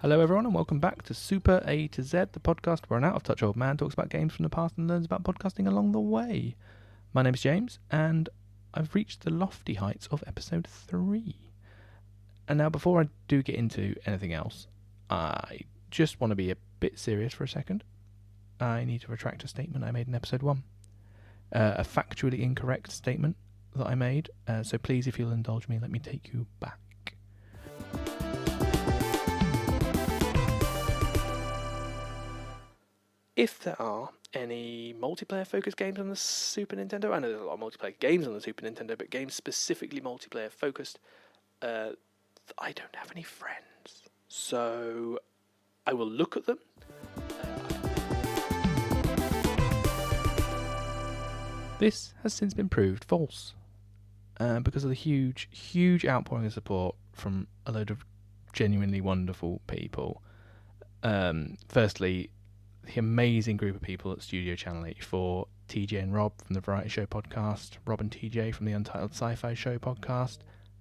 Hello everyone and welcome back to Super A to Z, the podcast where an out-of-touch old man talks about games from the past and learns about podcasting along the way. My name's James and I've reached the lofty heights of episode 3. And now before I do get into anything else, I just want to be a bit serious for a second. I need to retract a statement I made in episode 1. A factually incorrect statement that I made, so please, if you'll indulge me, let me take you back. If there are any multiplayer-focused games on the Super Nintendo, I know there's a lot of multiplayer games on the Super Nintendo, but games specifically multiplayer-focused, I don't have any friends. So I will look at them. This has since been proved false because of the huge outpouring of support from a load of genuinely wonderful people. Firstly, the amazing group of people at Studio Channel 84, TJ and Rob from the Variety Show podcast, Rob and TJ from the Untitled Sci-Fi Show podcast.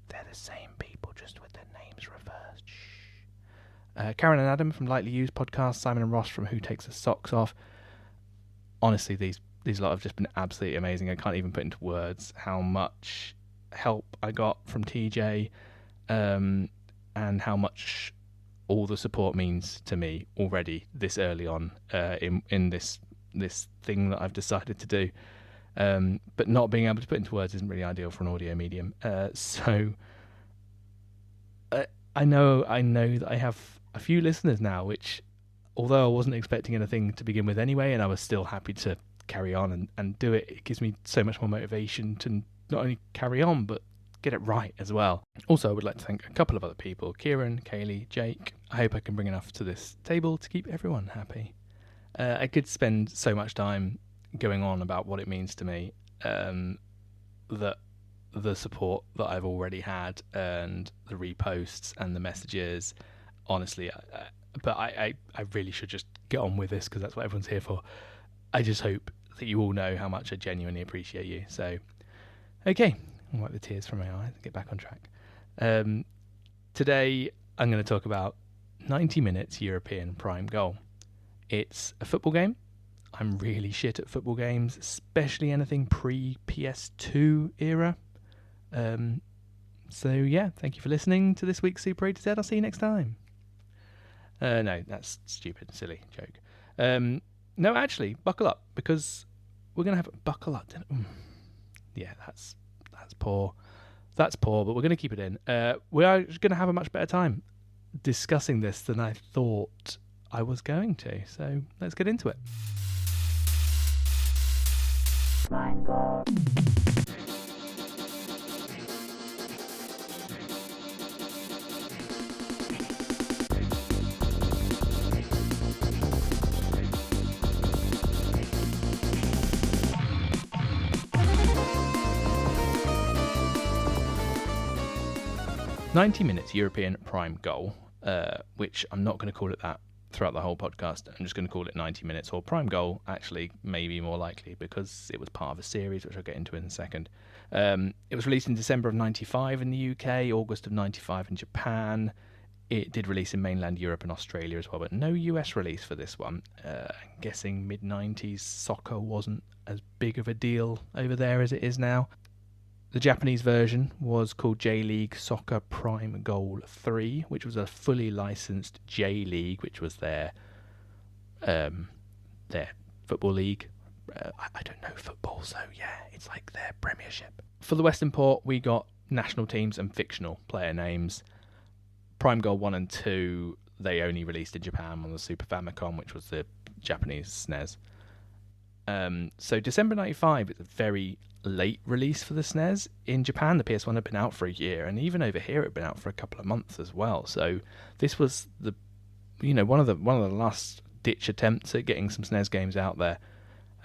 They're the same people, just with their names reversed. Shh. Karen and Adam from Lightly Used podcast, Simon and Ross from Who Takes the Socks Off. Honestly, these lot have just been absolutely amazing. I can't even put into words how much help I got from TJ, and how much all the support means to me already this early on in this thing that I've decided to do. But not being able to put into words isn't really ideal for an audio medium. So I know that I have a few listeners now, which, although I wasn't expecting anything to begin with anyway, and I was still happy to carry on and do it, it gives me so much more motivation to not only carry on, but get it right as well. Also, I would like to thank a couple of other people, Kieran, Kaylee, Jake. I hope I can bring enough to this table to keep everyone happy. I could spend so much time going on about what it means to me, that the support that I've already had and the reposts and the messages, honestly, but I really should just get on with this because that's what everyone's here for. I just hope that you all know how much I genuinely appreciate you. So, okay, I'll wipe the tears from my eyes and get back on track. Today, I'm going to talk about 90 Minutes European Prime Goal. It's a football game. I'm really shit at football games, especially anything pre-PS2 era. So yeah, thank you for listening to this week's Super A to Z. I'll see you next time. No, that's stupid, silly joke. No, actually, buckle up, because we're going to have buckle up. Yeah, that's poor. That's poor, but we're going to keep it in. We are going to have a much better time discussing this than I thought I was going to. So let's get into it. Prime Goal. 90 Minutes European Prime Goal, which I'm not going to call it that throughout the whole podcast. I'm just going to call it 90 Minutes, or Prime Goal, actually, maybe more likely, because it was part of a series, which I'll get into in a second. It was released in December of 95 in the UK, August of 95 in Japan. It did release in mainland Europe and Australia as well, but no US release for this one. I'm guessing mid-90s soccer wasn't as big of a deal over there as it is now. The Japanese version was called J-League Soccer Prime Goal 3, which was a fully licensed J-League, which was their football league. I don't know football, so yeah, it's like their premiership. For the Western port, we got national teams and fictional player names. Prime Goal 1 and 2, they only released in Japan on the Super Famicom, which was the Japanese SNES. So December 95 is a very late release for the SNES. In Japan, the PS1 had been out for a year, and even over here it had been out for a couple of months as well. So this was one of the last ditch attempts at getting some SNES games out there.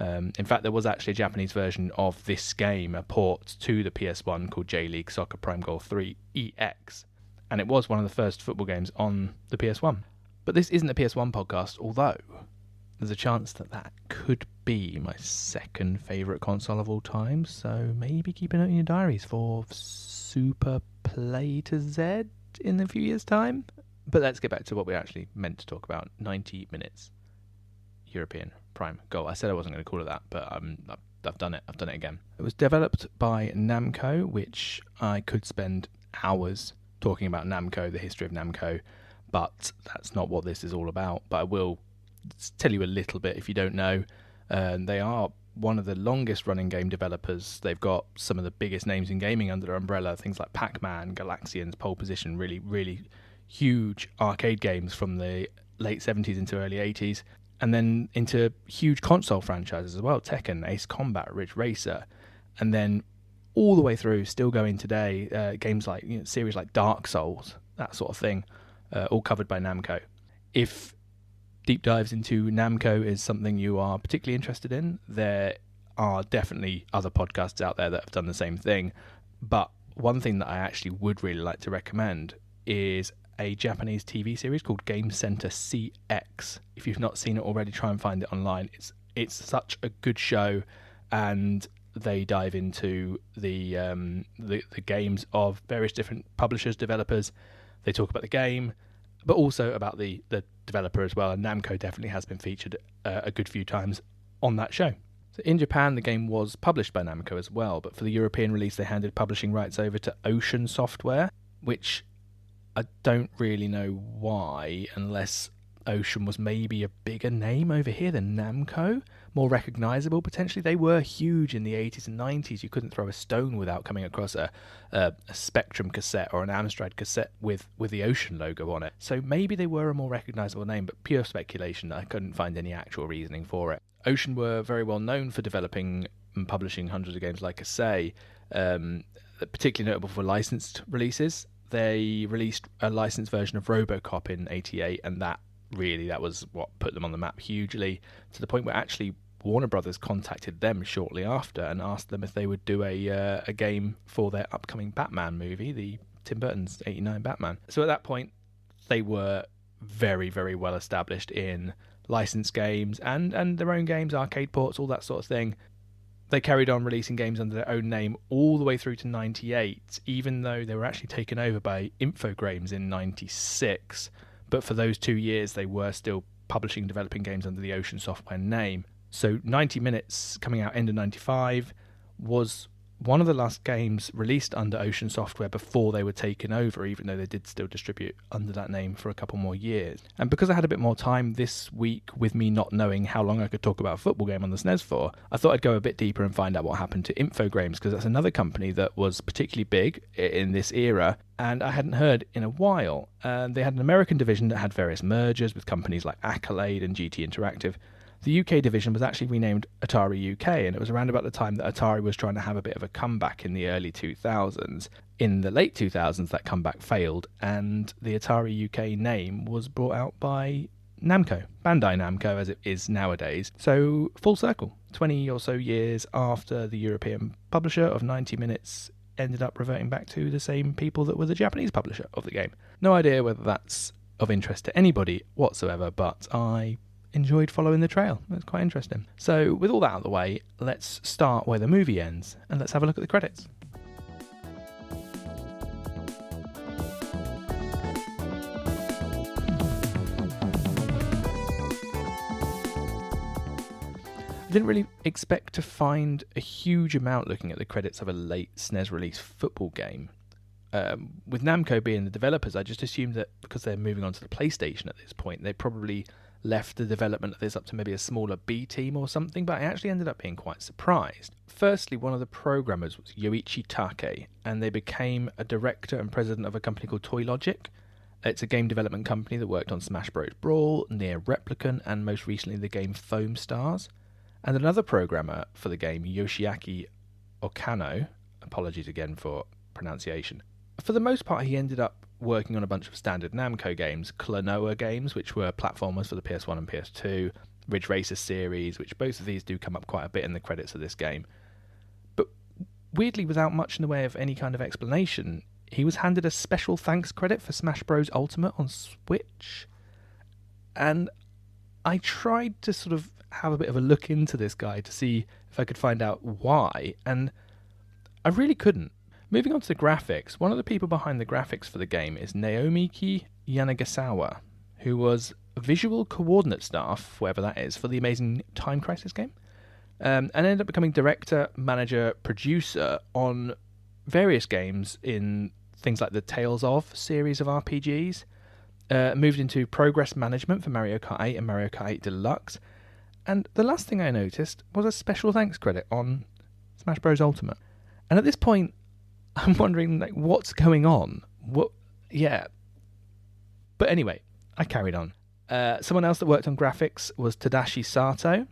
In fact, there was actually a Japanese version of this game, a port to the PS1 called J-League Soccer Prime Goal 3 EX, and it was one of the first football games on the PS1. But this isn't a PS1 podcast, although there's a chance that could be my second favourite console of all time, so maybe keep a note in your diaries for Super Play to Z in a few years' time. But let's get back to what we actually meant to talk about. 90 minutes. European Prime Goal. I said I wasn't going to call it that, but I've done it. I've done it again. It was developed by Namco, which I could spend hours talking about Namco, the history of Namco, but that's not what this is all about. But I will tell you a little bit if you don't know. They are one of the longest running game developers. They've got some of the biggest names in gaming under their umbrella, things like Pac-Man, Galaxians, Pole Position, really, really huge arcade games from the late 70s into early 80s, and then into huge console franchises as well, Tekken, Ace Combat, Ridge Racer, and then all the way through, still going today, games like series like Dark Souls, that sort of thing, all covered by Namco. If deep dives into Namco is something you are particularly interested in, there are definitely other podcasts out there that have done the same thing. But one thing that I actually would really like to recommend is a Japanese TV series called Game Center CX. If you've not seen it already, try and find it online. It's such a good show, and they dive into the games of various different publishers, developers. They talk about the game, but also about the developer as well, and Namco definitely has been featured a good few times on that show. So in Japan, the game was published by Namco as well, but for the European release, they handed publishing rights over to Ocean Software, which I don't really know why, unless Ocean was maybe a bigger name over here than Namco, more recognisable potentially. They were huge in the 80s and 90s. You couldn't throw a stone without coming across a Spectrum cassette or an Amstrad cassette with the Ocean logo on it. So maybe they were a more recognisable name, but pure speculation. I couldn't find any actual reasoning for it. Ocean were very well known for developing and publishing hundreds of games, like I say, particularly notable for licensed releases. They released a licensed version of RoboCop in '88, and that was what put them on the map hugely, to the point where actually Warner Brothers contacted them shortly after and asked them if they would do a game for their upcoming Batman movie, the Tim Burton's '89 Batman. So at that point, they were very, very well established in licensed games and their own games, arcade ports, all that sort of thing. They carried on releasing games under their own name all the way through to '98, even though they were actually taken over by Infogrames in '96. But for those 2 years, they were still publishing and developing games under the Ocean Software name. So 90 Minutes, coming out end of '95, was one of the last games released under Ocean Software before they were taken over, even though they did still distribute under that name for a couple more years. And because I had a bit more time this week, with me not knowing how long I could talk about a football game on the SNES for, I thought I'd go a bit deeper and find out what happened to Infogrames, because that's another company that was particularly big in this era, and I hadn't heard in a while. They had an American division that had various mergers with companies like Accolade and GT Interactive. The UK division was actually renamed Atari UK, and it was around about the time that Atari was trying to have a bit of a comeback in the early 2000s. In the late 2000s, that comeback failed, and the Atari UK name was brought out by Namco, Bandai Namco as it is nowadays. So, full circle, 20 or so years after the European publisher of 90 Minutes ended up reverting back to the same people that were the Japanese publisher of the game. No idea whether that's of interest to anybody whatsoever, but I enjoyed following the trail. It was quite interesting. So with all that out of the way, let's start where the movie ends and let's have a look at the credits. I didn't really expect to find a huge amount looking at the credits of a late SNES release football game. With Namco being the developers, I just assumed that because they're moving on to the PlayStation at this point, they probably left the development of this up to maybe a smaller B team or something, but I actually ended up being quite surprised. Firstly, one of the programmers was Yoichi Take, and they became a director and president of a company called Toy Logic. It's a game development company that worked on Smash Bros. Brawl, Nier Replicant, and most recently the game Foam Stars. And another programmer for the game, Yoshiaki Okano, apologies again for pronunciation. For the most part, he ended up working on a bunch of standard Namco games, Klonoa games, which were platformers for the PS1 and PS2, Ridge Racer series, which both of these do come up quite a bit in the credits of this game. But weirdly, without much in the way of any kind of explanation, he was handed a special thanks credit for Smash Bros. Ultimate on Switch. And I tried to sort of have a bit of a look into this guy to see if I could find out why, and I really couldn't. Moving on to the graphics, one of the people behind the graphics for the game is Naomi Yanagasawa, who was visual coordinate staff, whatever that is, for the amazing Time Crisis game, and ended up becoming director, manager, producer on various games in things like the Tales of series of RPGs, moved into progress management for Mario Kart 8 and Mario Kart 8 Deluxe, and the last thing I noticed was a special thanks credit on Smash Bros. Ultimate. And at this point, I'm wondering, like, what's going on? Yeah. But anyway, I carried on. Someone else that worked on graphics was Tadashi Sato.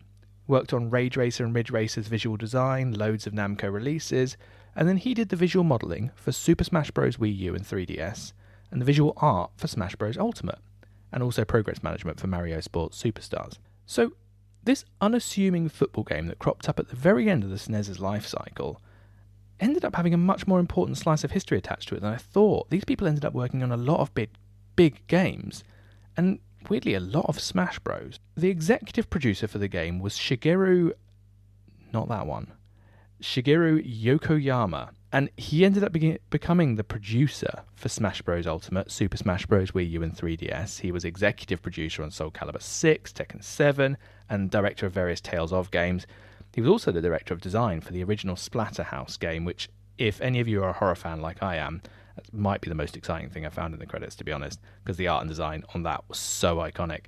Worked on Rage Racer and Ridge Racer's visual design, loads of Namco releases, and then he did the visual modelling for Super Smash Bros. Wii U and 3DS, and the visual art for Smash Bros. Ultimate, and also progress management for Mario Sports Superstars. So, this unassuming football game that cropped up at the very end of the SNES's life cycle ended up having a much more important slice of history attached to it than I thought. These people ended up working on a lot of big games, and weirdly a lot of Smash Bros. The executive producer for the game was Shigeru Yokoyama, and he ended up becoming the producer for Smash Bros. Ultimate, Super Smash Bros. Wii U and 3DS. He was executive producer on Soul Calibur 6, Tekken 7, and director of various Tales of games. He was also the director of design for the original Splatterhouse game, which, if any of you are a horror fan like I am, that might be the most exciting thing I found in the credits, to be honest, because the art and design on that was so iconic.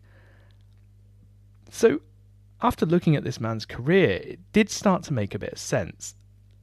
So, after looking at this man's career, it did start to make a bit of sense.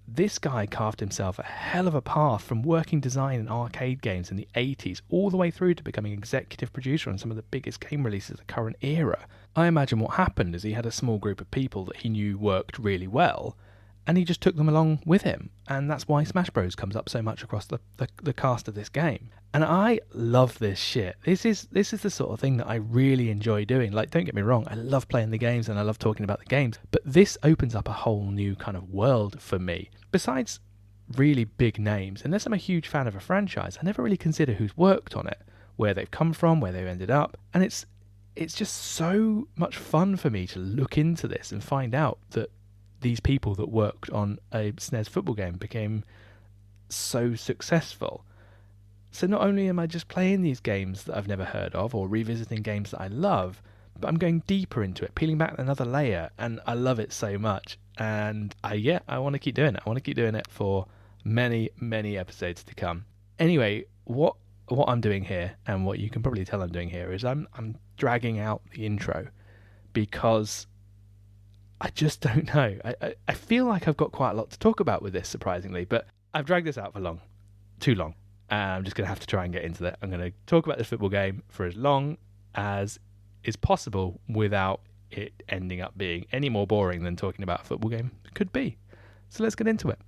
This guy carved himself a hell of a path from working design in arcade games in the 80s all the way through to becoming executive producer on some of the biggest game releases of the current era. I imagine what happened is he had a small group of people that he knew worked really well, and he just took them along with him, and that's why Smash Bros. Comes up so much across the cast of this game. And I love this shit. This is the sort of thing that I really enjoy doing. Like, don't get me wrong, I love playing the games and I love talking about the games, but this opens up a whole new kind of world for me. Besides really big names, unless I'm a huge fan of a franchise, I never really consider who's worked on it, where they've come from, where they've ended up, and it's just so much fun for me to look into this and find out that these people that worked on a SNES football game became so successful. So not only am I just playing these games that I've never heard of or revisiting games that I love, but I'm going deeper into it, peeling back another layer, and I love it so much. And I want to keep doing it. I want to keep doing it for many, many episodes to come. Anyway, what I'm doing here, and what you can probably tell I'm doing here, is I'm dragging out the intro because I just don't know. I feel like I've got quite a lot to talk about with this, surprisingly, but I've dragged this out for too long. I'm just going to have to try and get into that. I'm going to talk about this football game for as long as is possible without it ending up being any more boring than talking about a football game could be. So let's get into it.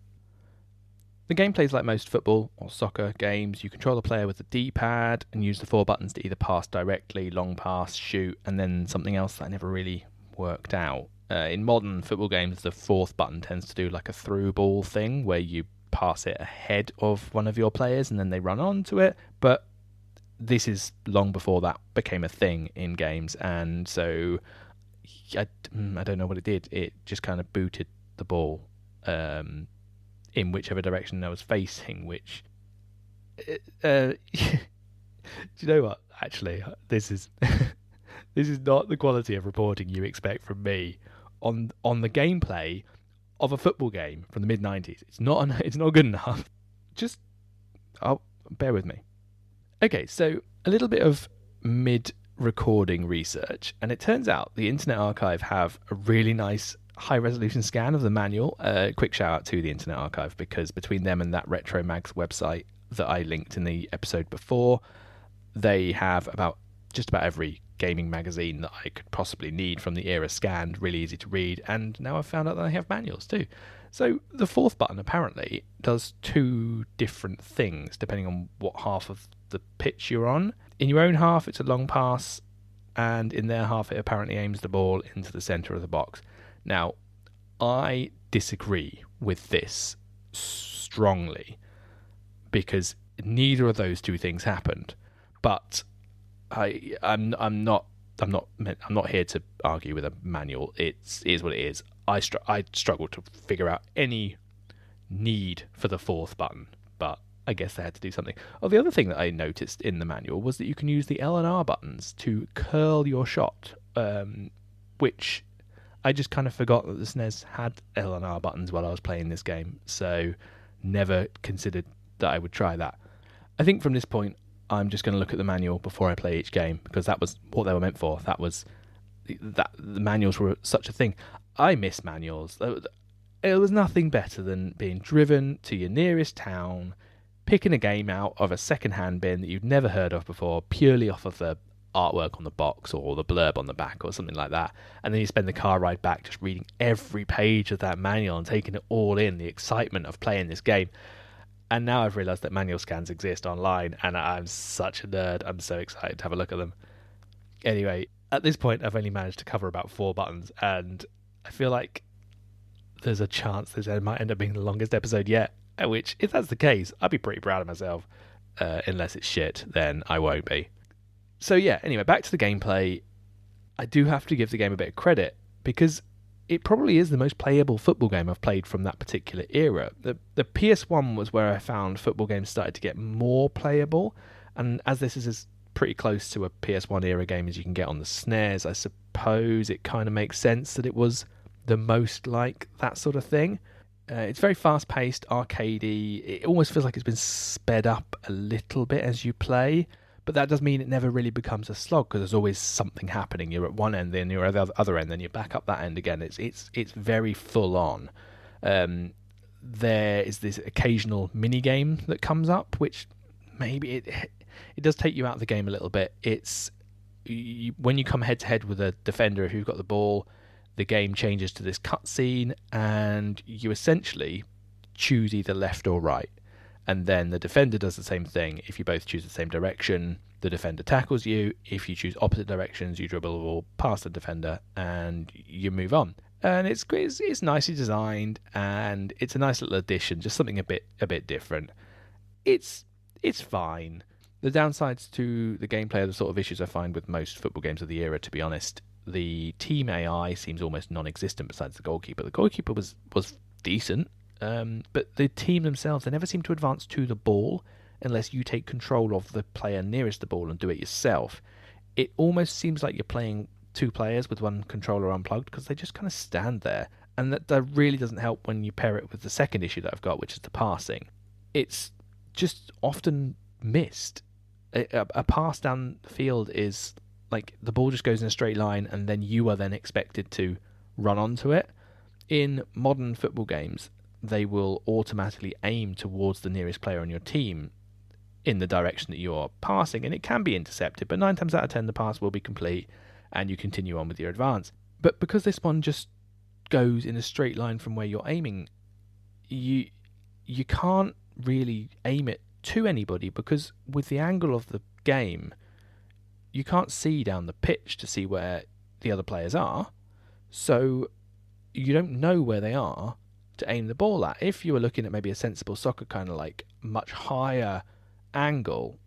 The game plays like most football or soccer games. You control the player with the D-pad and use the 4 buttons to either pass directly, long pass, shoot, and then something else that I never really worked out. In modern football games, the 4th button tends to do like a through ball thing where you pass it ahead of one of your players and then they run onto it. But this is long before that became a thing in games, and so I don't know what it did. It just kind of booted the ball in whichever direction I was facing, which do you know what? Actually, this is this is not the quality of reporting you expect from me on the gameplay of a football game from the mid-90s. It's not good enough. Just bear with me. Okay, so a little bit of mid-recording research, and it turns out the Internet Archive have a really nice high-resolution scan of the manual. Quick shout-out to the Internet Archive, because between them and that Retro Mags website that I linked in the episode before, they have just about every gaming magazine that I could possibly need from the era scanned, really easy to read, and now I've found out that they have manuals too. So the 4th button apparently does 2 different things depending on what half of the pitch you're on. In your own half, it's a long pass, and in their half, it apparently aims the ball into the centre of the box. Now, I disagree with this strongly because neither of those 2 things happened. But I'm not here to argue with a manual. It is what it is. I struggle to figure out any need for the 4th button but I guess they had to do something. Oh, the other thing that I noticed in the manual was that you can use the L and R buttons to curl your shot, which I just kind of forgot that the SNES had L and R buttons while I was playing this game, so never considered that I would try that. I think from this point, I'm just going to look at the manual before I play each game, because that was what they were meant for. The manuals were such a thing. I miss manuals. It was nothing better than being driven to your nearest town, picking a game out of a second-hand bin that you've never heard of before, purely off of the artwork on the box or the blurb on the back or something like that, and then you spend the car ride back just reading every page of that manual and taking it all in, the excitement of playing this game. And now I've realised that manual scans exist online, and I'm such a nerd. I'm so excited to have a look at them. Anyway, at this point, I've only managed to cover about 4 buttons, and I feel like there's a chance this might end up being the longest episode yet, which, if that's the case, I'd be pretty proud of myself. Unless it's shit, then I won't be. So yeah, anyway, back to the gameplay. I do have to give the game a bit of credit, because it probably is the most playable football game I've played from that particular era. The PS1 was where I found football games started to get more playable, and as this is as pretty close to a PS1 era game as you can get on the SNES, I suppose it kind of makes sense that it was the most like that sort of thing. It's very fast-paced, arcadey. It almost feels like it's been sped up a little bit as you play, but that does mean it never really becomes a slog, because there's always something happening. You're at one end, then you're at the other end, then you're back up that end again. It's very full on. There is this occasional mini game that comes up, which maybe it does take you out of the game a little bit. When you come head to head with a defender, if you've got the ball, the game changes to this cutscene, and you essentially choose either left or right. And then the defender does the same thing. If you both choose the same direction, the defender tackles you. If you choose opposite directions, you dribble the ball past the defender and you move on. And it's nicely designed, and it's a nice little addition, just something a bit different. It's fine. The downsides to the gameplay are the sort of issues I find with most football games of the era, to be honest. The team AI seems almost non-existent besides the goalkeeper. The goalkeeper was decent. But the team themselves, they never seem to advance to the ball unless you take control of the player nearest the ball and do it yourself. It almost seems like you're playing 2 players with one controller unplugged, because they just kind of stand there. And that really doesn't help when you pair it with the second issue that I've got, which is the passing. It's just often missed. A pass down the field is like the ball just goes in a straight line, and then you are then expected to run onto it. In modern football games, they will automatically aim towards the nearest player on your team in the direction that you're passing, and it can be intercepted, but 9 times out of 10 the pass will be complete and you continue on with your advance. But because this one just goes in a straight line from where you're aiming, you can't really aim it to anybody, because with the angle of the game you can't see down the pitch to see where the other players are, so you don't know where they are to aim the ball at. If you were looking at maybe a sensible soccer kind of like much higher angle,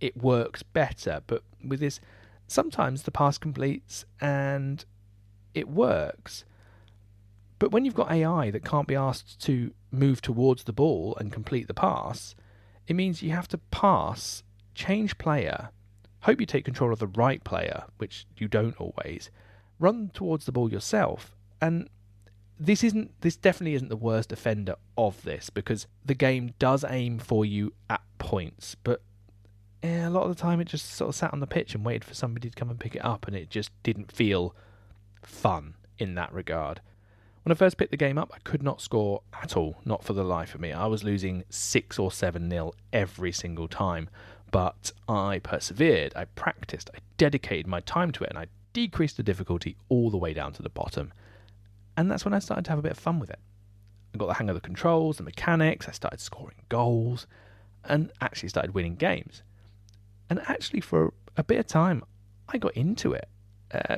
it works better. But with this, sometimes the pass completes and it works. But when you've got AI that can't be asked to move towards the ball and complete the pass, it means you have to pass, change player, hope you take control of the right player, which you don't always, run towards the ball yourself, and this definitely isn't the worst offender of this, because the game does aim for you at points, but a lot of the time it just sort of sat on the pitch and waited for somebody to come and pick it up, and it just didn't feel fun in that regard. When I first picked the game up, I could not score at all, not for the life of me. I was losing 6 or 7-0 every single time, but I persevered, I practiced, I dedicated my time to it, and I decreased the difficulty all the way down to the bottom. And that's when I started to have a bit of fun with it. I got the hang of the controls, the mechanics, I started scoring goals, and actually started winning games. And actually for a bit of time, I got into it.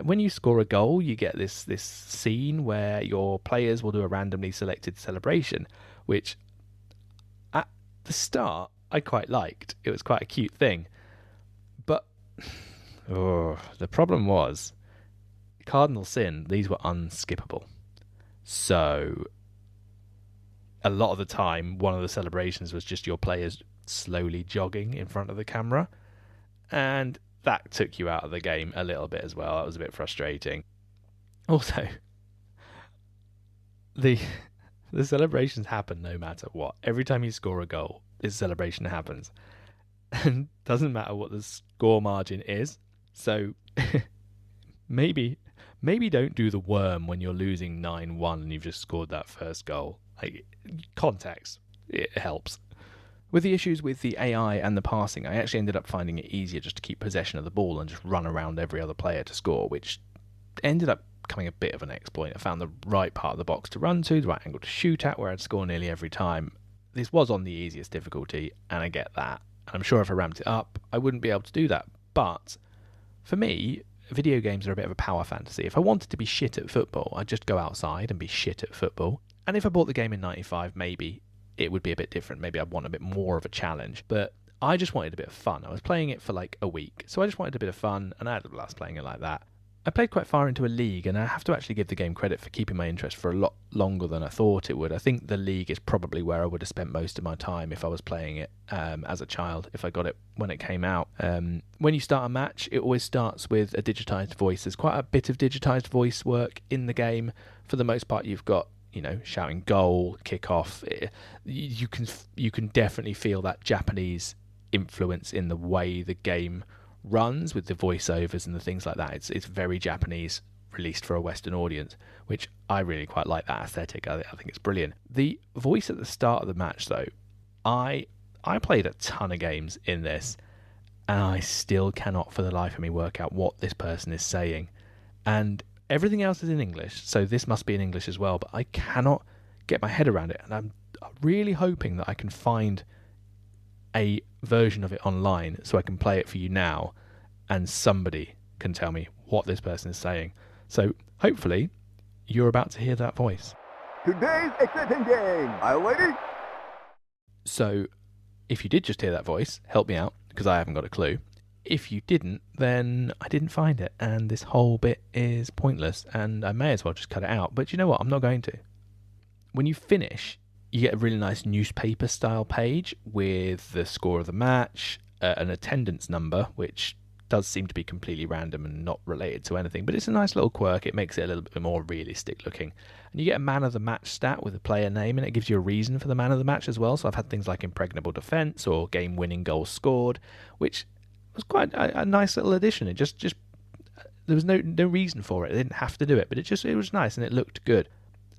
When you score a goal, you get this scene where your players will do a randomly selected celebration, which at the start I quite liked. It was quite a cute thing. But the problem was, cardinal sin, these were unskippable. So a lot of the time, one of the celebrations was just your players slowly jogging in front of the camera. And that took you out of the game a little bit as well. That was a bit frustrating. Also, the celebrations happen no matter what. Every time you score a goal, this celebration happens. And doesn't matter what the score margin is. So maybe don't do the worm when you're losing 9-1 and you've just scored that first goal. Like, context, it helps. With the issues with the AI and the passing, I actually ended up finding it easier just to keep possession of the ball and just run around every other player to score, which ended up becoming a bit of an exploit. I found the right part of the box to run to, the right angle to shoot at, where I'd score nearly every time. This was on the easiest difficulty, and I get that. And I'm sure if I ramped it up, I wouldn't be able to do that. But for me, video games are a bit of a power fantasy. If I wanted to be shit at football, I'd just go outside and be shit at football. And if I bought the game in 95, maybe it would be a bit different. Maybe I'd want a bit more of a challenge. But I just wanted a bit of fun. I was playing it for like a week, so I just wanted a bit of fun, and I had a blast playing it like that. I played quite far into a league, and I have to actually give the game credit for keeping my interest for a lot longer than I thought it would. I think the league is probably where I would have spent most of my time if I was playing it as a child, if I got it when it came out. When you start a match, it always starts with a digitised voice. There's quite a bit of digitised voice work in the game. For the most part, you've got, shouting goal, kick off. You can definitely feel that Japanese influence in the way the game runs with the voiceovers and the things like that. It's very Japanese, released for a Western audience, which I really quite like that aesthetic. I think it's brilliant. The voice at the start of the match, though, I played a ton of games in this, and I still cannot for the life of me work out what this person is saying. And everything else is in English, so this must be in English as well, but I cannot get my head around it, and I'm really hoping that I can find a version of it online so I can play it for you now and somebody can tell me what this person is saying. So hopefully you're about to hear that voice. Today's exciting game, are you ready? So if you did just hear that voice, help me out, because I haven't got a clue. If you didn't, then I didn't find it, and this whole bit is pointless, and I may as well just cut it out. But you know what? I'm not going to. When you finish, you get a really nice newspaper-style page with the score of the match, an attendance number, which does seem to be completely random and not related to anything, but it's a nice little quirk. It makes it a little bit more realistic looking. And you get a man of the match stat with a player name, and it gives you a reason for the man of the match as well. So I've had things like impregnable defence or game-winning goals scored, which was quite a nice little addition. It just there was no reason for it. I didn't have to do it, but it was nice and it looked good.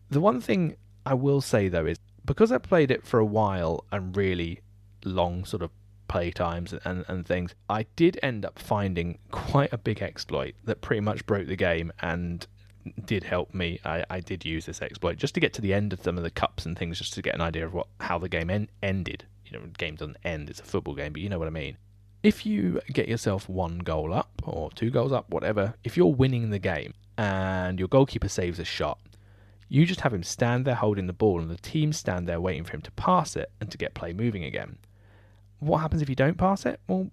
The one thing I will say though is, because I played it for a while and really long sort of play times and things, I did end up finding quite a big exploit that pretty much broke the game and did help me. I did use this exploit just to get to the end of some of the cups and things, just to get an idea of how the game ended. The game doesn't end, it's a football game, but you know what I mean. If you get yourself 1 goal up or 2 goals up, whatever, if you're winning the game and your goalkeeper saves a shot, you just have him stand there holding the ball and the team stand there waiting for him to pass it and to get play moving again. What happens if you don't pass it? Well,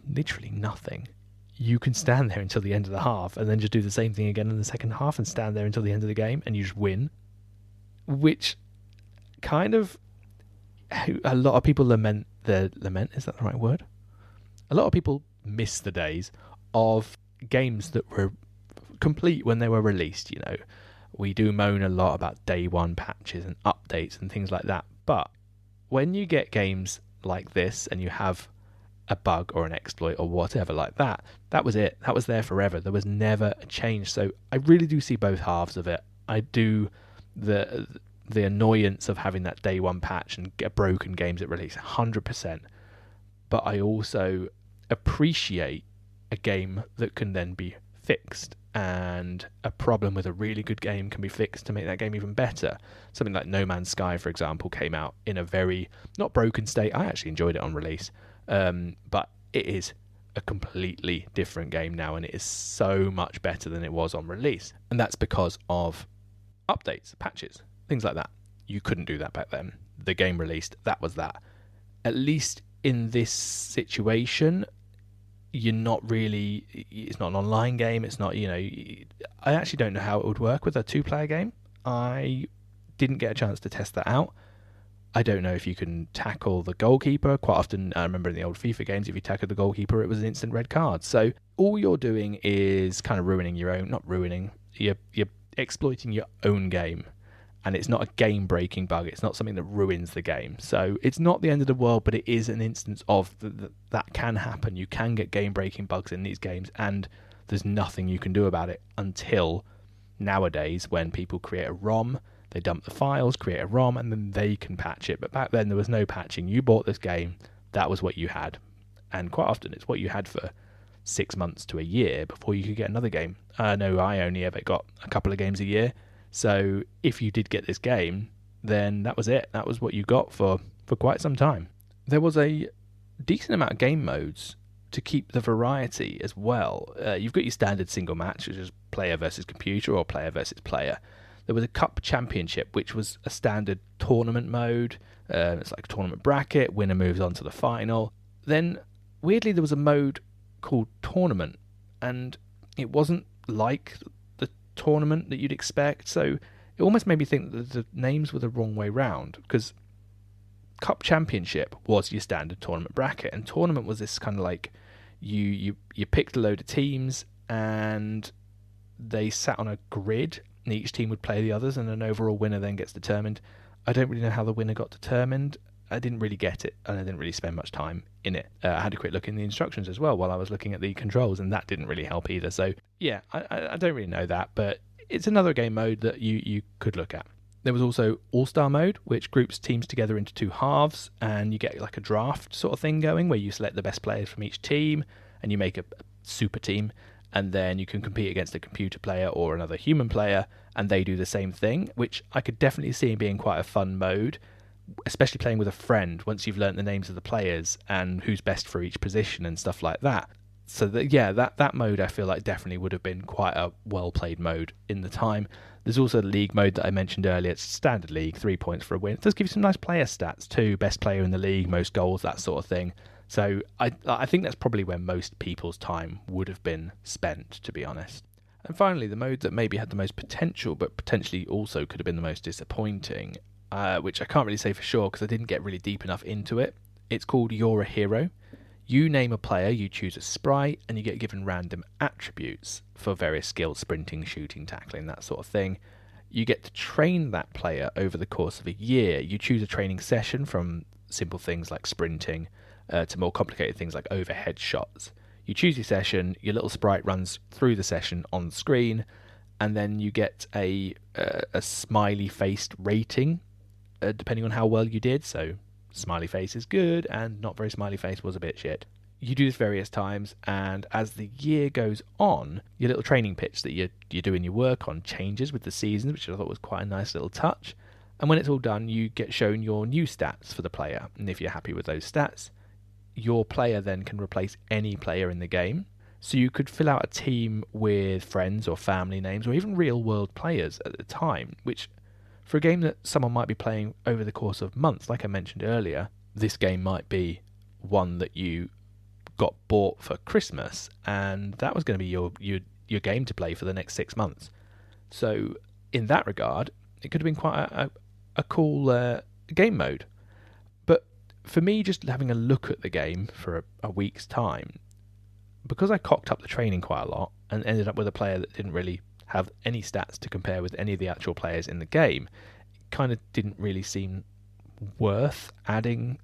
literally nothing. You can stand there until the end of the half and then just do the same thing again in the second half and stand there until the end of the game and you just win. Which kind of, a lot of people lament, is that the right word? A lot of people miss the days of games that were complete when they were released. We do moan a lot about day one patches and updates and things like that. But when you get games like this and you have a bug or an exploit or whatever like that, that was it. That was there forever. There was never a change. So I really do see both halves of it. I do the annoyance of having that day one patch and get broken games at release, 100%. But I also appreciate a game that can then be fixed, and a problem with a really good game can be fixed to make that game even better. Something like No Man's Sky, for example, came out in a very not broken state. I actually enjoyed it on release, but it is a completely different game now, and it is so much better than it was on release. And that's because of updates, patches, things like that. You couldn't do that back then. The game released, that was that. At least in this situation, you're not really, it's not an online game, it's not, I actually don't know how it would work with a 2-player game. I didn't get a chance to test that out. I don't know if you can tackle the goalkeeper. Quite often, I remember in the old FIFA games, if you tackled the goalkeeper, it was an instant red card. So all you're doing is kind of ruining your own, not ruining, you're exploiting your own game. And it's not a game-breaking bug. It's not something that ruins the game. So it's not the end of the world, but it is an instance of that can happen. You can get game-breaking bugs in these games, and there's nothing you can do about it until nowadays when people create a ROM. They dump the files, create a ROM, and then they can patch it. But back then, there was no patching. You bought this game, that was what you had. And quite often, it's what you had for 6 months to a year before you could get another game. No, I only ever got a couple of games a year. So if you did get this game, then that was it. That was what you got for quite some time. There was a decent amount of game modes to keep the variety as well. You've got your standard single match, which is player versus computer or player versus player. There was a Cup Championship, which was a standard tournament mode. It's like a tournament bracket. Winner moves on to the final. Then, weirdly, there was a mode called Tournament, and it wasn't like the tournament that you'd expect. So it almost made me think that the names were the wrong way round, because Cup Championship was your standard tournament bracket, and Tournament was this kind of like you picked a load of teams, and they sat on a grid, and each team would play the others, and an overall winner then gets determined. I don't really know how the winner got determined. I didn't really get it, and I didn't really spend much time in it. I had a quick look in the instructions as well while I was looking at the controls, and that didn't really help either. So yeah, I don't really know that, but it's another game mode that you could look at. There was also All-Star mode, which groups teams together into two halves, and you get like a draft sort of thing going where you select the best players from each team, and you make a super team, and then you can compete against a computer player or another human player, and they do the same thing, which I could definitely see being quite a fun mode, especially playing with a friend once you've learnt the names of the players and who's best for each position and stuff like that. So that mode I feel like definitely would have been quite a well-played mode in the time. There's also the league mode that I mentioned earlier. It's standard league, 3 points for a win. It does give you some nice player stats too, best player in the league, most goals, that sort of thing. So I think that's probably where most people's time would have been spent, to be honest. And finally, the mode that maybe had the most potential, but potentially also could have been the most disappointing, which I can't really say for sure because I didn't get really deep enough into it. It's called You're a Hero. You name a player, you choose a sprite, and you get given random attributes for various skills, sprinting, shooting, tackling, that sort of thing. You get to train that player over the course of a year. You choose a training session from simple things like sprinting to more complicated things like overhead shots. You choose your session, your little sprite runs through the session on the screen, and then you get a smiley-faced rating depending on how well you did. So smiley face is good, and not very smiley face was a bit shit. You do this various times, and as the year goes on, your little training pitch that you're doing your work on changes with the seasons, which I thought was quite a nice little touch. And when it's all done, you get shown your new stats for the player, and if you're happy with those stats, your player then can replace any player in the game. So you could fill out a team with friends or family names, or even real-world players at the time, which for a game that someone might be playing over the course of months, like I mentioned earlier, this game might be one that you got bought for Christmas, and that was going to be your game to play for the next 6 months. So in that regard, it could have been quite a cool game mode. But for me, just having a look at the game for a week's time, because I cocked up the training quite a lot and ended up with a player that didn't really have any stats to compare with any of the actual players in the game, it kind of didn't really seem worth adding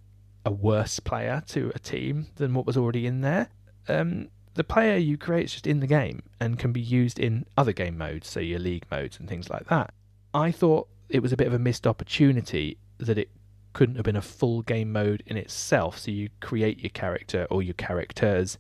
a worse player to a team than what was already in there. The player you create is just in the game and can be used in other game modes, so your league modes and things like that. I thought it was a bit of a missed opportunity that it couldn't have been a full game mode in itself, so you create your character or your characters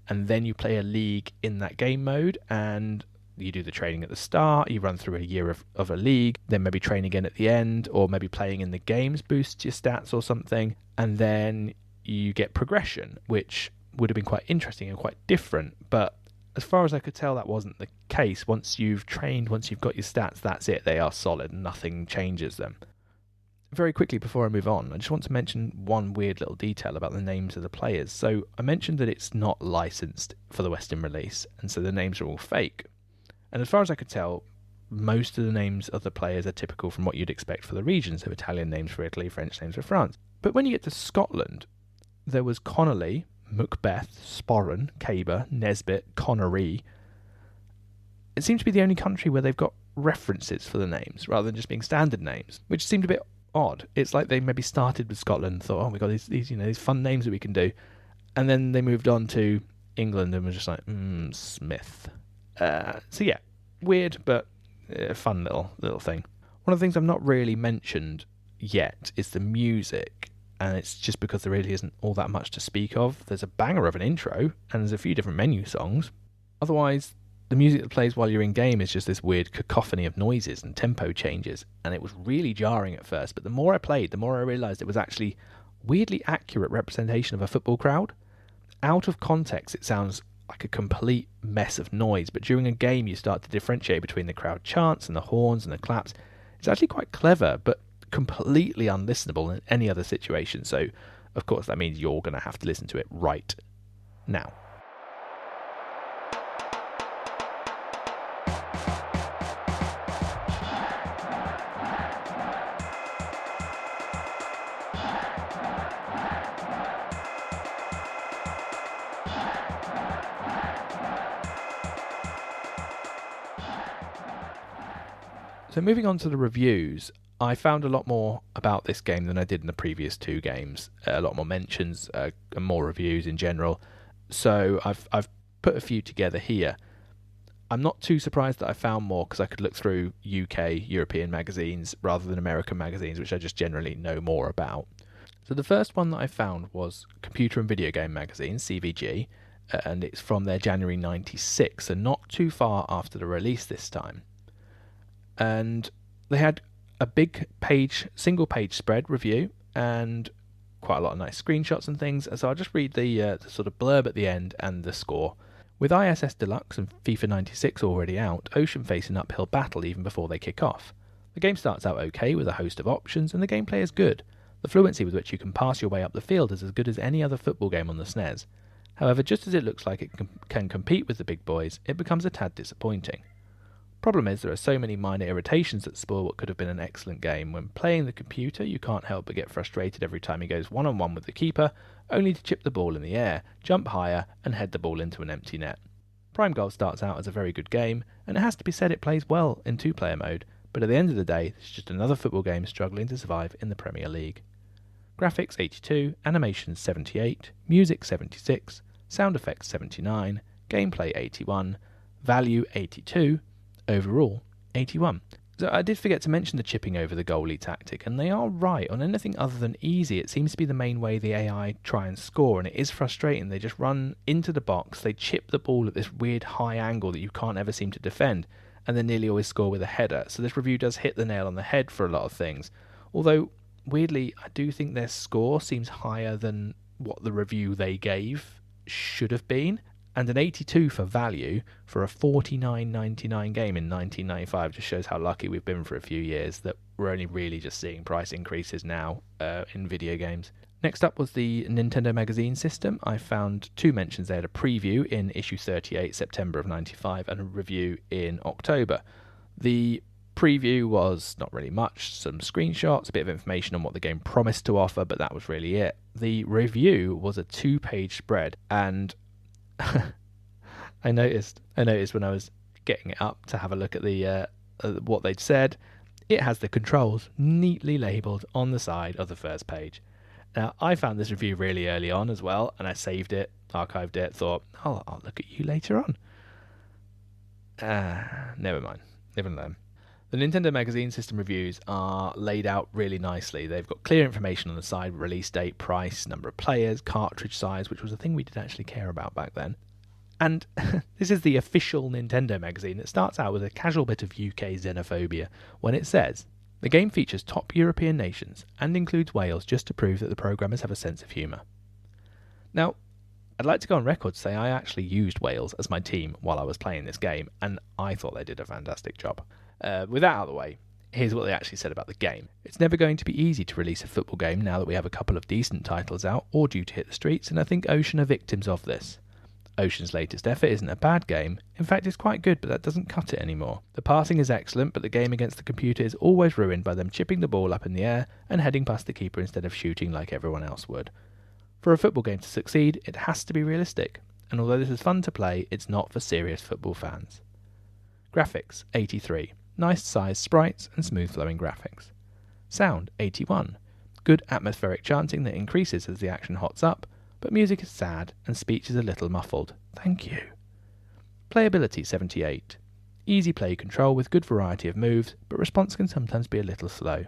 and then you play a league in that game mode, and you do the training at the start, you run through a year of a league, then maybe train again at the end, or maybe playing in the games boosts your stats or something, and then you get progression, which would have been quite interesting and quite different. But as far as I could tell, that wasn't the case. Once you've trained, once you've got your stats, that's it. They are solid. Nothing changes them. Very quickly before I move on, I just want to mention one weird little detail about the names of the players. So I mentioned that it's not licensed for the Western release, and so the names are all fake. And as far as I could tell, most of the names of the players are typical from what you'd expect for the region, so Italian names for Italy, French names for France. But when you get to Scotland, there was Connolly, Macbeth, Sporran, Caber, Nesbit, Connery. It seems to be the only country where they've got references for the names rather than just being standard names, which seemed a bit odd. It's like they maybe started with Scotland and thought, oh, we've got these fun names that we can do, and then they moved on to England and was just like, Smith. So yeah, weird, but fun little thing. One of the things I've not really mentioned yet is the music, and it's just because there really isn't all that much to speak of. There's a banger of an intro, and there's a few different menu songs. Otherwise, the music that plays while you're in game is just this weird cacophony of noises and tempo changes, and it was really jarring at first, but the more I played, the more I realised it was actually weirdly accurate representation of a football crowd. Out of context, it sounds like a complete mess of noise, but during a game you start to differentiate between the crowd chants and the horns and the claps. It's actually quite clever, but completely unlistenable in any other situation, so of course that means you're going to have to listen to it right now. So moving on to the reviews, I found a lot more about this game than I did in the previous two games. A lot more mentions, and more reviews in general. So I've put a few together here. I'm not too surprised that I found more because I could look through UK, European magazines rather than American magazines, which I just generally know more about. So the first one that I found was Computer and Video Game Magazine, CVG, and it's from their January 96, so not too far after the release this time. And they had a big single page spread review and quite a lot of nice screenshots and things. So I'll just read the sort of blurb at the end and the score. With ISS Deluxe and FIFA 96 already out, Ocean face an uphill battle even before they kick off. The game starts out okay with a host of options and the gameplay is good. The fluency with which you can pass your way up the field is as good as any other football game on the SNES. However, just as it looks like it can compete with the big boys, it becomes a tad disappointing. Problem is, there are so many minor irritations that spoil what could have been an excellent game. When playing the computer, you can't help but get frustrated every time he goes one-on-one with the keeper, only to chip the ball in the air, jump higher, and head the ball into an empty net. Prime Goal starts out as a very good game, and it has to be said it plays well in two-player mode, but at the end of the day, it's just another football game struggling to survive in the Premier League. Graphics 82, animation 78, music 76, sound effects 79, gameplay 81, value 82, overall 81. So I did forget to mention the chipping over the goalie tactic, and they are right. On anything other than easy, it seems to be the main way the AI try and score, and it is frustrating. They just run into the box, they chip the ball at this weird high angle that you can't ever seem to defend, and then nearly always score with a header. So this review does hit the nail on the head for a lot of things. Although, weirdly, I do think their score seems higher than what the review they gave should have been. And an 82 for value for a $49.99 game in 1995 just shows how lucky we've been for a few years that we're only really just seeing price increases now in video games. Next up was the Nintendo Magazine system. I found two mentions. They had a preview in issue 38, September of 95, and a review in October. The preview was not really much, some screenshots, a bit of information on what the game promised to offer, but that was really it. The review was a 2-page spread, and I noticed when I was getting it up to have a look at the what they'd said, it has the controls neatly labelled on the side of the first page. Now, I found this review really early on as well, and I saved it, archived it, thought, I'll look at you later on. Never mind. Live and learn. The Nintendo Magazine system reviews are laid out really nicely. They've got clear information on the side, release date, price, number of players, cartridge size, which was a thing we did actually care about back then. And this is the official Nintendo magazine that starts out with a casual bit of UK xenophobia when it says, the game features top European nations and includes Wales just to prove that the programmers have a sense of humour. Now, I'd like to go on record to say I actually used Wales as my team while I was playing this game, and I thought they did a fantastic job. With that out of the way, here's what they actually said about the game. It's never going to be easy to release a football game now that we have a couple of decent titles out or due to hit the streets, and I think Ocean are victims of this. Ocean's latest effort isn't a bad game. In fact, it's quite good, but that doesn't cut it anymore. The passing is excellent, but the game against the computer is always ruined by them chipping the ball up in the air and heading past the keeper instead of shooting like everyone else would. For a football game to succeed, it has to be realistic, and although this is fun to play, it's not for serious football fans. Graphics, 83. Nice sized sprites and smooth flowing graphics. Sound, 81. Good atmospheric chanting that increases as the action hots up, but music is sad and speech is a little muffled. Thank you. Playability, 78. Easy play control with good variety of moves, but response can sometimes be a little slow.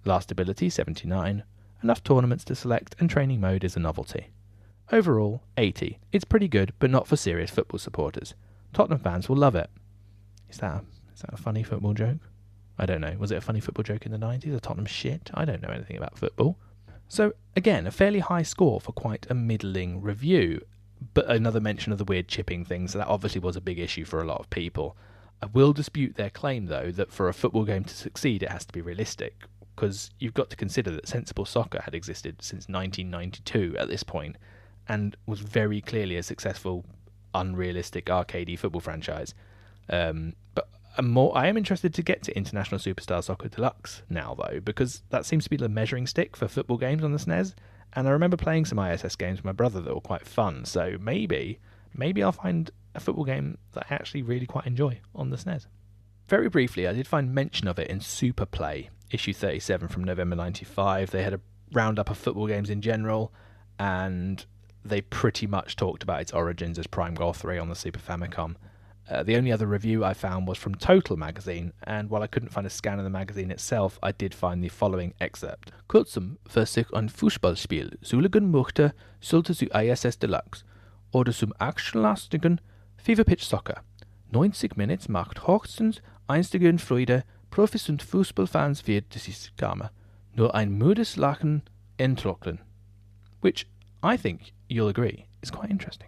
Lastability, 79. Enough tournaments to select and training mode is a novelty. Overall, 80. It's pretty good, but not for serious football supporters. Tottenham fans will love it. Is that a funny football joke? I don't know. Was it a funny football joke in the 90s? A Tottenham shit? I don't know anything about football. So, again, a fairly high score for quite a middling review, but another mention of the weird chipping thing, so that obviously was a big issue for a lot of people. I will dispute their claim, though, that for a football game to succeed, it has to be realistic, because you've got to consider that Sensible Soccer had existed since 1992 at this point, and was very clearly a successful, unrealistic, arcadey football franchise. But I am interested to get to International Superstar Soccer Deluxe now, though, because that seems to be the measuring stick for football games on the SNES, and I remember playing some ISS games with my brother that were quite fun, so maybe I'll find a football game that I actually really quite enjoy on the SNES. Very briefly, I did find mention of it in Super Play, issue 37 from November 95. They had a roundup of football games in general, and they pretty much talked about its origins as Prime Goal 3 on the Super Famicom. The only other review I found was from Total magazine, and while I couldn't find a scan of the magazine itself, I did find the following excerpt. Kurzum, für sich ein Fußballspiel zulegen möchte, sollte zu ISS Deluxe oder zum actionlastigen Fever Pitch Soccer. 90 Minutes macht höchstens einstigen Freude, Profis und Fußballfans wird dieses Gamma. Nur ein müdes Lachen entlocken. Which, I think you'll agree, is quite interesting.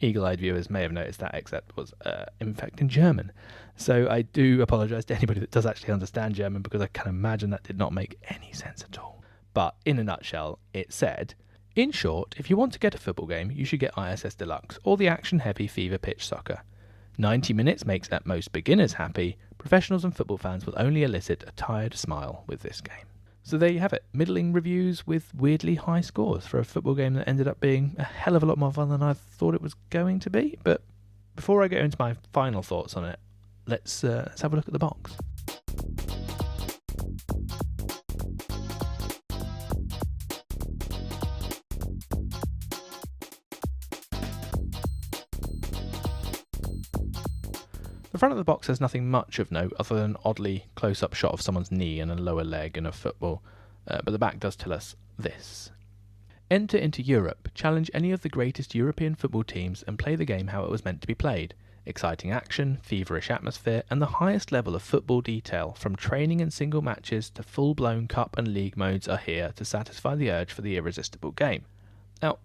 Eagle-eyed viewers may have noticed that excerpt was, in fact, in German. So I do apologise to anybody that does actually understand German, because I can imagine that did not make any sense at all. But in a nutshell, it said, in short, if you want to get a football game, you should get ISS Deluxe or the action-heavy Fever Pitch Soccer. 90 minutes makes at most beginners happy. Professionals and football fans will only elicit a tired smile with this game. So there you have it, middling reviews with weirdly high scores for a football game that ended up being a hell of a lot more fun than I thought it was going to be. But before I go into my final thoughts on it, let's have a look at the box. The front of the box has nothing much of note other than an oddly close-up shot of someone's knee and a lower leg in a football, but the back does tell us this. Enter into Europe, challenge any of the greatest European football teams and play the game how it was meant to be played. Exciting action, feverish atmosphere, and the highest level of football detail, from training and single matches to full-blown cup and league modes, are here to satisfy the urge for the irresistible game. Now,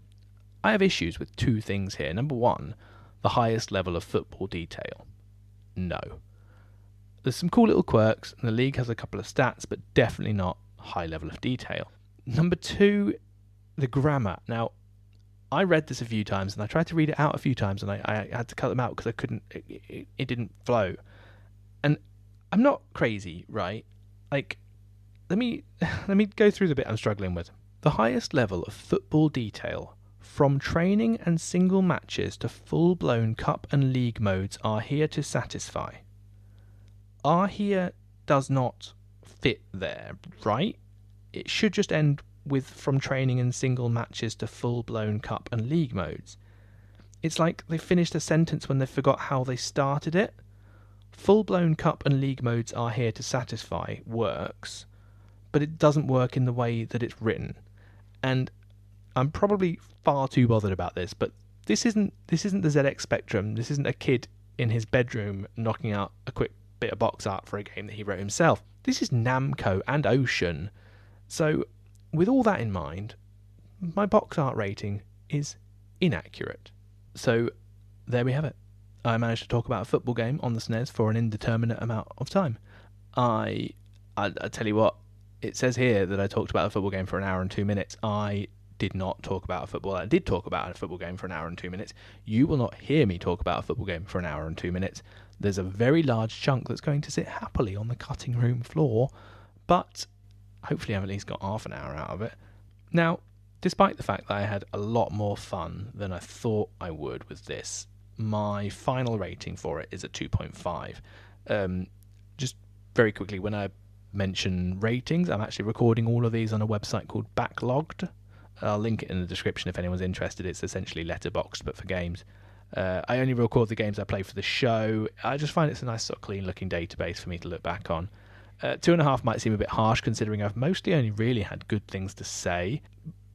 I have issues with two things here. Number one, the highest level of football detail. No. There's some cool little quirks, and the league has a couple of stats, but definitely not high level of detail. Number two, the grammar. Now, I read this a few times, and I tried to read it out a few times, and I had to cut them out because I couldn't, it didn't flow. And I'm not crazy, right? Like, let me go through the bit I'm struggling with. The highest level of football detail, from training and single matches to full-blown cup and league modes, are here to satisfy. Are here does not fit there, right? It should just end with from training and single matches to full-blown cup and league modes. It's like they finished a sentence when they forgot how they started it. Full-blown cup and league modes are here to satisfy works, but it doesn't work in the way that it's written. And I'm probably far too bothered about this, but this isn't the ZX Spectrum. This isn't a kid in his bedroom knocking out a quick bit of box art for a game that he wrote himself. This is Namco and Ocean. So, with all that in mind, my box art rating is inaccurate. So, there we have it. I managed to talk about a football game on the SNES for an indeterminate amount of time. I tell you what, it says here that I talked about a football game for an hour and 2 minutes. I did not talk about a football. I did talk about a football game for an hour and 2 minutes. You will not hear me talk about a football game for an hour and 2 minutes. There's a very large chunk that's going to sit happily on the cutting room floor, but hopefully I've at least got half an hour out of it. Now, despite the fact that I had a lot more fun than I thought I would with this, my final rating for it is a 2.5. Just very quickly, when I mention ratings, I'm actually recording all of these on a website called Backlogged. I'll link it in the description if anyone's interested. It's essentially Letterboxd, but for games. I only record the games I play for the show. I just find it's a nice sort of clean looking database for me to look back on. 2.5 might seem a bit harsh considering I've mostly only really had good things to say,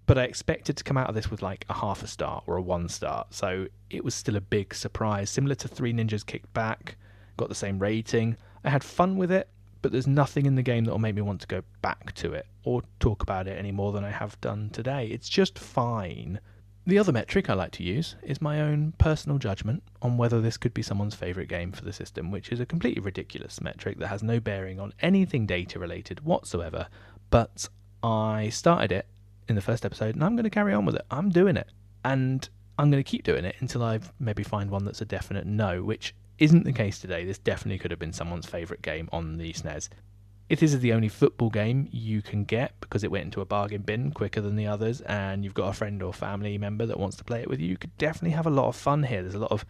but I expected to come out of this with like a half a star or a 1 star, so it was still a big surprise. Similar to 3 Ninjas Kicked Back, got the same rating. I had fun with it, but there's nothing in the game that will make me want to go back to it or talk about it any more than I have done today. It's just fine. The other metric I like to use is my own personal judgment on whether this could be someone's favourite game for the system, which is a completely ridiculous metric that has no bearing on anything data related whatsoever. But I started it in the first episode and I'm going to carry on with it. I'm doing it. And I'm going to keep doing it until I maybe find one that's a definite no, which isn't the case today. This definitely could have been someone's favourite game on the SNES. If this is the only football game you can get because it went into a bargain bin quicker than the others and you've got a friend or family member that wants to play it with you, you could definitely have a lot of fun here. There's a lot of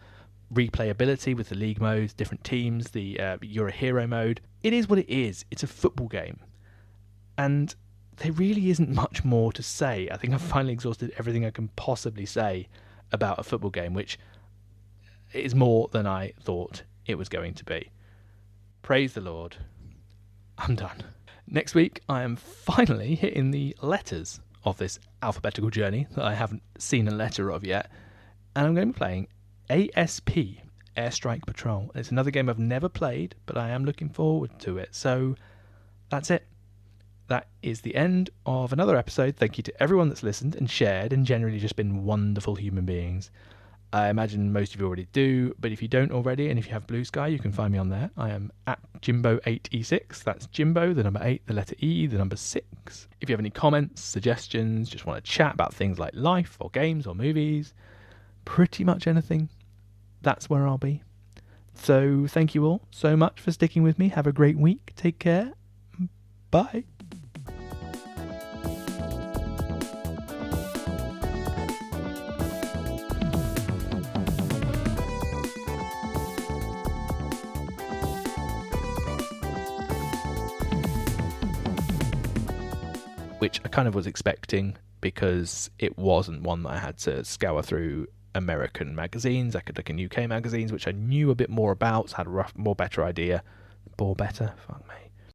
replayability with the league modes, different teams, the You're a Hero mode. It is what it is. It's a football game. And there really isn't much more to say. I think I've finally exhausted everything I can possibly say about a football game, which is more than I thought it was going to be. Praise the Lord. I'm done. Next week, I am finally hitting the letters of this alphabetical journey that I haven't seen a letter of yet. And I'm going to be playing ASP, Airstrike Patrol. It's another game I've never played, but I am looking forward to it. So that's it. That is the end of another episode. Thank you to everyone that's listened and shared and generally just been wonderful human beings. I imagine most of you already do, but if you don't already, and if you have Blue Sky, you can find me on there. I am at Jimbo8E6. That's Jimbo, the number 8, the letter E, the number 6. If you have any comments, suggestions, just want to chat about things like life or games or movies, pretty much anything, that's where I'll be. So thank you all so much for sticking with me. Have a great week. Take care. Bye. Which I kind of was expecting because it wasn't one that I had to scour through American magazines. I could look in UK magazines, which I knew a bit more about, had a more better idea. Bore better? Fuck me.